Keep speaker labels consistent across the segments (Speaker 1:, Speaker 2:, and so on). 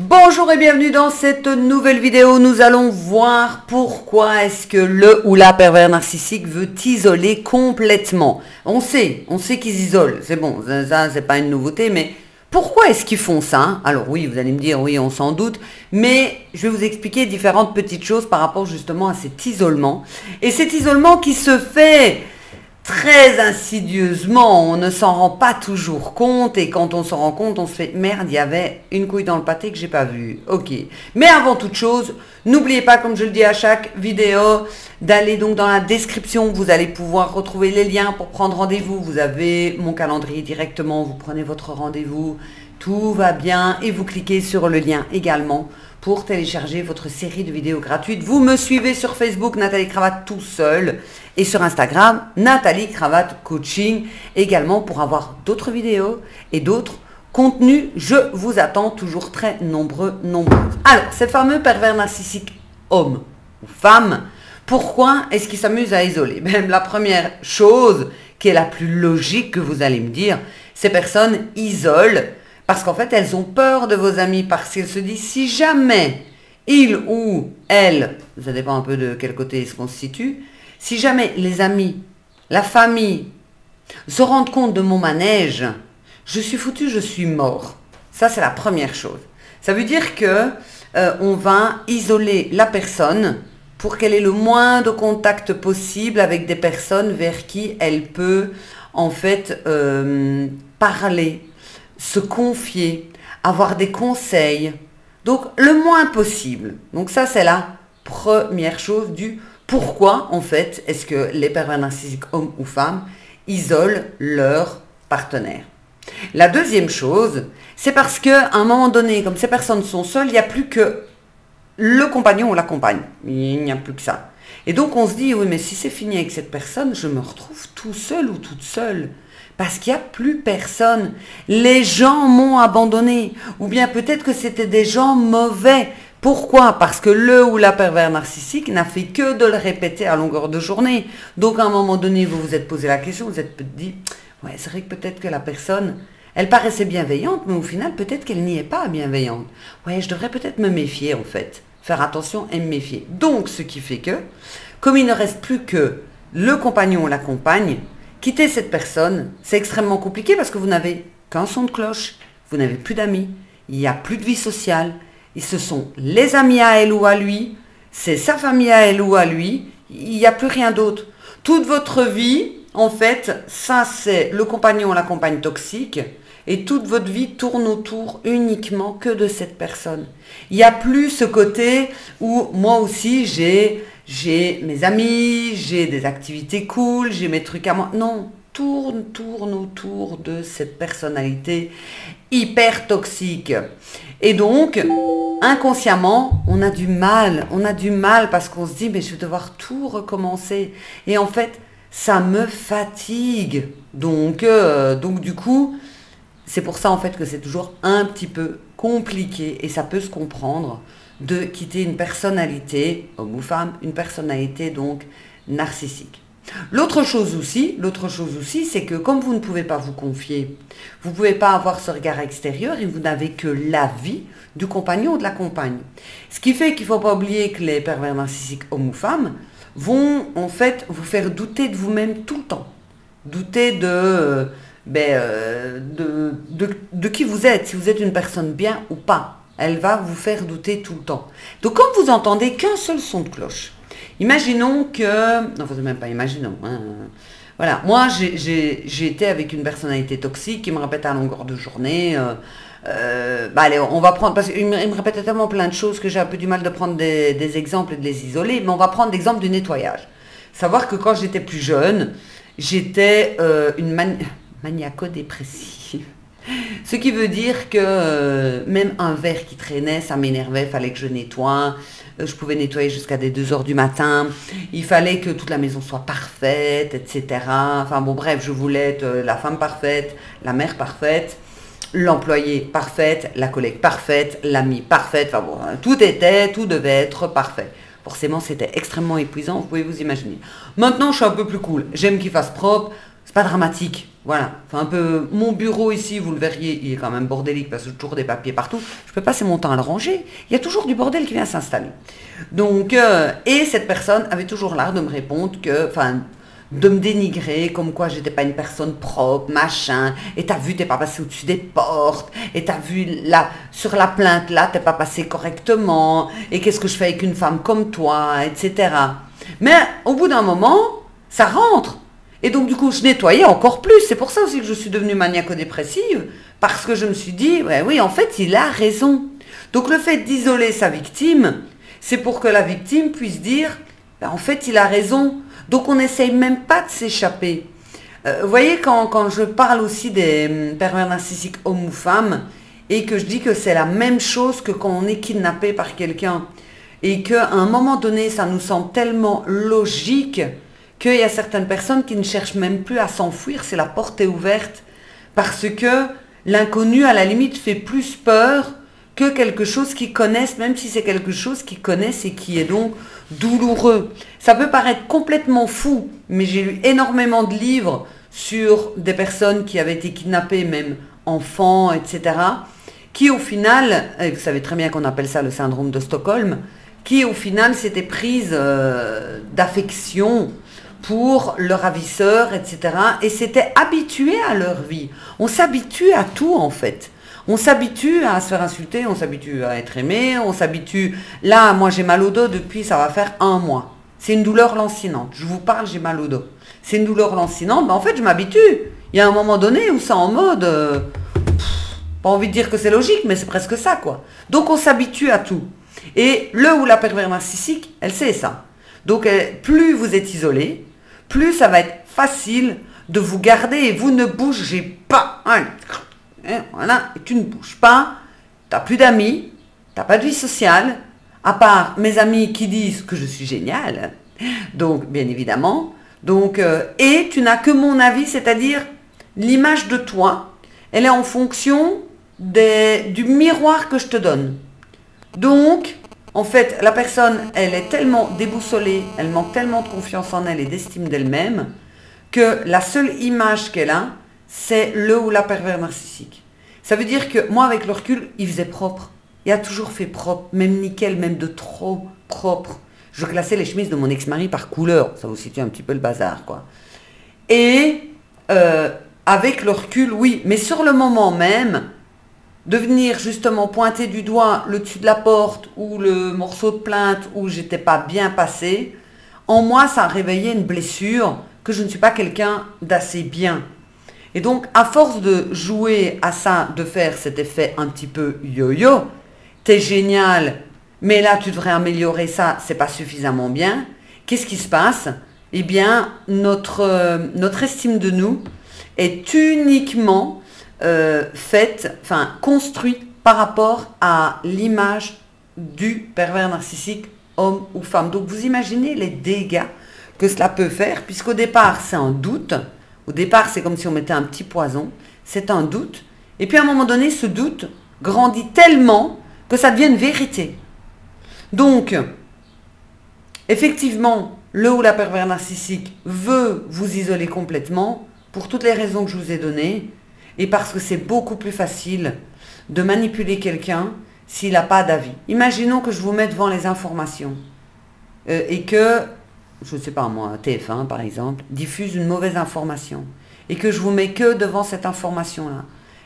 Speaker 1: Bonjour et bienvenue dans cette nouvelle vidéo. Nous allons voir pourquoi est-ce que le ou la pervers narcissique veut t'isoler complètement. On sait qu'ils isolent, c'est bon, ça c'est pas une nouveauté, mais pourquoi est-ce qu'ils font ça? Alors oui, vous allez me dire, oui, on s'en doute, mais je vais vous expliquer différentes petites choses par rapport justement à cet isolement. Et cet isolement qui se fait très insidieusement, on ne s'en rend pas toujours compte, et quand on s'en rend compte, on se fait merde, il y avait une couille dans le pâté que j'ai pas vue. Ok. Mais avant toute chose, n'oubliez pas, comme je le dis à chaque vidéo, d'aller donc dans la description, vous allez pouvoir retrouver les liens pour prendre rendez-vous. Vous avez mon calendrier directement, vous prenez votre rendez-vous, tout va bien, et vous cliquez sur le lien également pour télécharger votre série de vidéos gratuites. Vous me suivez sur Facebook, Nathalie Cravate tout seul, et sur Instagram, Nathalie Cravate Coaching, également pour avoir d'autres vidéos et d'autres contenus. Je vous attends toujours très nombreux. Alors, ces fameux pervers narcissiques hommes ou femmes, pourquoi est-ce qu'ils s'amusent à isoler? Même la première chose qui est la plus logique que vous allez me dire, ces personnes isolent parce qu'en fait, elles ont peur de vos amis, parce qu'elles se disent, si jamais il ou elle, ça dépend un peu de quel côté ils se constituent, si jamais les amis, la famille, se rendent compte de mon manège, je suis foutu, je suis mort. Ça, c'est la première chose. Ça veut dire que on va isoler la personne pour qu'elle ait le moins de contact possible avec des personnes vers qui elle peut, en fait, parler, se confier, avoir des conseils, donc le moins possible. Donc ça, c'est la première chose du pourquoi, en fait, est-ce que les pervers narcissiques, hommes ou femmes, isolent leur partenaire. La deuxième chose, c'est parce qu'à un moment donné, comme ces personnes sont seules, il n'y a plus que le compagnon ou la compagne. Il n'y a plus que ça. Et donc on se dit, oui, mais si c'est fini avec cette personne, je me retrouve tout seul ou toute seule. Parce qu'il n'y a plus personne. Les gens m'ont abandonné. Ou bien peut-être que c'était des gens mauvais. Pourquoi? Parce que le ou la pervers narcissique n'a fait que de le répéter à longueur de journée. Donc à un moment donné, vous vous êtes posé la question, vous êtes dit, ouais, c'est vrai que peut-être que la personne, elle paraissait bienveillante, mais au final, peut-être qu'elle n'y est pas bienveillante. Ouais, je devrais peut-être me méfier en fait. Faire attention et me méfier. Donc ce qui fait que, comme il ne reste plus que le compagnon ou la compagne, quitter cette personne, c'est extrêmement compliqué parce que vous n'avez qu'un son de cloche, vous n'avez plus d'amis, il n'y a plus de vie sociale, et ce sont les amis à elle ou à lui, c'est sa famille à elle ou à lui, il n'y a plus rien d'autre. Toute votre vie, en fait, ça c'est le compagnon ou la compagne toxique, et toute votre vie tourne autour uniquement que de cette personne. Il n'y a plus ce côté où moi aussi j'ai mes amis, j'ai des activités cool, j'ai mes trucs à moi. Non, tourne autour de cette personnalité hyper toxique. Et donc, inconsciemment, on a du mal parce qu'on se dit, mais je vais devoir tout recommencer. Et en fait, ça me fatigue. Donc du coup, c'est pour ça en fait que c'est toujours un petit peu compliqué et ça peut se comprendre de quitter une personnalité, homme ou femme, une personnalité donc narcissique. L'autre chose aussi, c'est que comme vous ne pouvez pas vous confier, vous ne pouvez pas avoir ce regard extérieur et vous n'avez que l'avis du compagnon ou de la compagne. Ce qui fait qu'il ne faut pas oublier que les pervers narcissiques, hommes ou femmes, vont en fait vous faire douter de vous-même tout le temps. Douter de qui vous êtes, si vous êtes une personne bien ou pas. Elle va vous faire douter tout le temps. Donc, quand vous entendez qu'un seul son de cloche, imaginons que... Non, vous même pas imaginons. Hein, voilà, moi, j'ai été avec une personnalité toxique qui me répète à longueur de journée. Allez, on va prendre... Parce qu'il me répétait tellement plein de choses que j'ai un peu du mal de prendre des exemples et de les isoler. Mais on va prendre l'exemple du nettoyage. Savoir que quand j'étais plus jeune, j'étais une maniaco-dépressive. Ce qui veut dire que même un verre qui traînait, ça m'énervait, il fallait que je nettoie. Je pouvais nettoyer jusqu'à des 2 h du matin. Il fallait que toute la maison soit parfaite, etc. Enfin bon, bref, je voulais être la femme parfaite, la mère parfaite, l'employée parfaite, la collègue parfaite, l'amie parfaite. Enfin bon, tout devait être parfait. Forcément, c'était extrêmement épuisant, vous pouvez vous imaginer. Maintenant, je suis un peu plus cool. J'aime qu'il fasse propre, c'est pas dramatique. Voilà, enfin un peu mon bureau ici, vous le verriez, il est quand même bordélique parce que j'ai toujours des papiers partout. Je peux passer mon temps à le ranger. Il y a toujours du bordel qui vient s'installer. Donc, et cette personne avait toujours l'art de me répondre que, enfin, de me dénigrer, comme quoi j'étais pas une personne propre, machin. Et t'as vu, t'es pas passé au-dessus des portes. Et t'as vu là, sur la plainte là, t'es pas passé correctement. Et qu'est-ce que je fais avec une femme comme toi, etc. Mais au bout d'un moment, ça rentre. Et donc, du coup, je nettoyais encore plus. C'est pour ça aussi que je suis devenue maniaco-dépressive. Parce que je me suis dit, ouais, oui, en fait, il a raison. Donc, le fait d'isoler sa victime, c'est pour que la victime puisse dire, ben, en fait, il a raison. Donc, on n'essaye même pas de s'échapper. Vous voyez, quand je parle aussi des pervers narcissiques hommes ou femmes, et que je dis que c'est la même chose que quand on est kidnappé par quelqu'un, et qu'à un moment donné, ça nous semble tellement logique qu'il y a certaines personnes qui ne cherchent même plus à s'enfuir, c'est la porte est ouverte, parce que l'inconnu, à la limite, fait plus peur que quelque chose qu'ils connaissent, même si c'est quelque chose qu'ils connaissent et qui est donc douloureux. Ça peut paraître complètement fou, mais j'ai lu énormément de livres sur des personnes qui avaient été kidnappées, même enfants, etc., qui au final, et vous savez très bien qu'on appelle ça le syndrome de Stockholm, qui au final s'étaient prises d'affection pour le ravisseur, etc. Et s'étaient habitués à leur vie. On s'habitue à tout, en fait. On s'habitue à se faire insulter, on s'habitue à être aimé, on s'habitue... Là, moi, j'ai mal au dos depuis, ça va faire 1 mois. C'est une douleur lancinante. Je vous parle, j'ai mal au dos. C'est une douleur lancinante, mais en fait, je m'habitue. Il y a un moment donné où c'est en mode... pas envie de dire que c'est logique, mais c'est presque ça, quoi. Donc, on s'habitue à tout. Et le ou la pervers narcissique, elle sait ça. Donc, plus vous êtes isolé, plus ça va être facile de vous garder et vous ne bougez pas. Voilà, et tu ne bouges pas, tu n'as plus d'amis, tu n'as pas de vie sociale, à part mes amis qui disent que je suis géniale, donc bien évidemment, donc, et tu n'as que mon avis, c'est-à-dire l'image de toi, elle est en fonction du miroir que je te donne. Donc, en fait, la personne, elle est tellement déboussolée, elle manque tellement de confiance en elle et d'estime d'elle-même, que la seule image qu'elle a, c'est le ou la pervers narcissique. Ça veut dire que moi, avec le recul, il faisait propre. Il a toujours fait propre, même nickel, même de trop propre. Je classais les chemises de mon ex-mari par couleur. Ça vous situe un petit peu le bazar, quoi. Et avec le recul, oui. Mais sur le moment même, de venir justement pointer du doigt le dessus de la porte ou le morceau de plainte où j'étais pas bien passé, en moi, ça a réveillé une blessure que je ne suis pas quelqu'un d'assez bien. Et donc, à force de jouer à ça, de faire cet effet un petit peu yo-yo, t'es génial, mais là, tu devrais améliorer ça, c'est pas suffisamment bien. Qu'est-ce qui se passe? Eh bien, notre estime de nous est uniquement construite par rapport à l'image du pervers narcissique, homme ou femme. Donc, vous imaginez les dégâts que cela peut faire, puisqu'au départ, c'est un doute. Au départ, c'est comme si on mettait un petit poison. C'est un doute. Et puis, à un moment donné, ce doute grandit tellement que ça devient une vérité. Donc, effectivement, le ou la pervers narcissique veut vous isoler complètement pour toutes les raisons que je vous ai données et parce que c'est beaucoup plus facile de manipuler quelqu'un s'il n'a pas d'avis. Imaginons que je vous mette devant les informations et que, je ne sais pas moi, TF1 par exemple, diffuse une mauvaise information et que je vous mets que devant cette information-là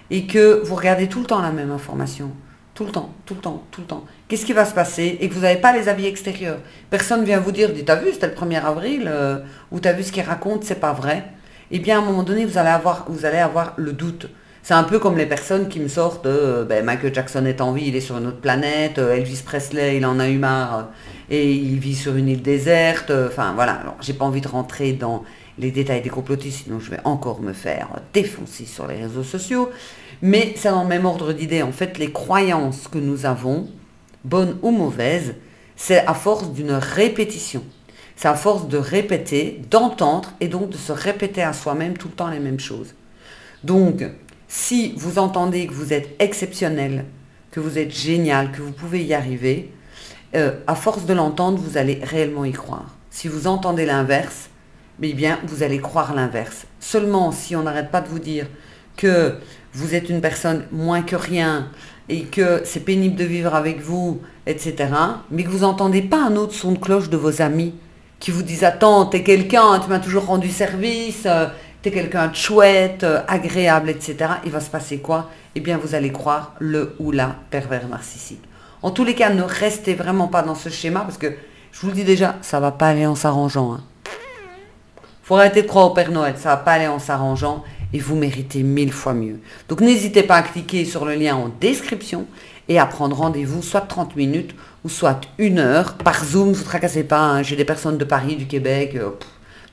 Speaker 1: et que vous regardez tout le temps la même information. Tout le temps, tout le temps, tout le temps. Qu'est-ce qui va se passer? Et que vous n'avez pas les avis extérieurs. Personne ne vient vous dire, t'as vu, c'était le 1er avril, ou t'as vu ce qu'il raconte, c'est pas vrai. Eh bien, à un moment donné, vous allez avoir le doute. C'est un peu comme les personnes qui me sortent, Michael Jackson est en vie, il est sur une autre planète, Elvis Presley, il en a eu marre, et il vit sur une île déserte. Enfin, voilà. Alors, j'ai pas envie de rentrer dans les détails des complotistes, sinon je vais encore me faire défoncer sur les réseaux sociaux. Mais c'est dans le même ordre d'idée. En fait, les croyances que nous avons, bonnes ou mauvaises, c'est à force d'une répétition. C'est à force de répéter, d'entendre et donc de se répéter à soi-même tout le temps les mêmes choses. Donc, si vous entendez que vous êtes exceptionnel, que vous êtes génial, que vous pouvez y arriver, à force de l'entendre, vous allez réellement y croire. Si vous entendez l'inverse, mais bien, vous allez croire l'inverse. Seulement, si on n'arrête pas de vous dire que vous êtes une personne moins que rien et que c'est pénible de vivre avec vous, etc., mais que vous n'entendez pas un autre son de cloche de vos amis qui vous disent « Attends, t'es quelqu'un, tu m'as toujours rendu service, t'es quelqu'un de chouette, agréable, etc. » Il va se passer quoi? Eh bien, vous allez croire le ou la pervers narcissique. En tous les cas, ne restez vraiment pas dans ce schéma parce que, je vous le dis déjà, ça ne va pas aller en s'arrangeant. Hein. Faut arrêter de croire au Père Noël, ça va pas aller en s'arrangeant et vous méritez 1000 fois mieux. Donc n'hésitez pas à cliquer sur le lien en description et à prendre rendez-vous soit 30 minutes ou soit 1 heure par Zoom, ne vous tracassez pas, hein, j'ai des personnes de Paris, du Québec,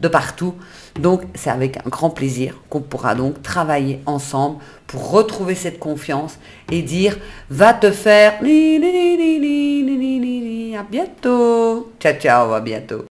Speaker 1: de partout. Donc c'est avec un grand plaisir qu'on pourra donc travailler ensemble pour retrouver cette confiance et dire va te faire, à bientôt, ciao ciao, à bientôt.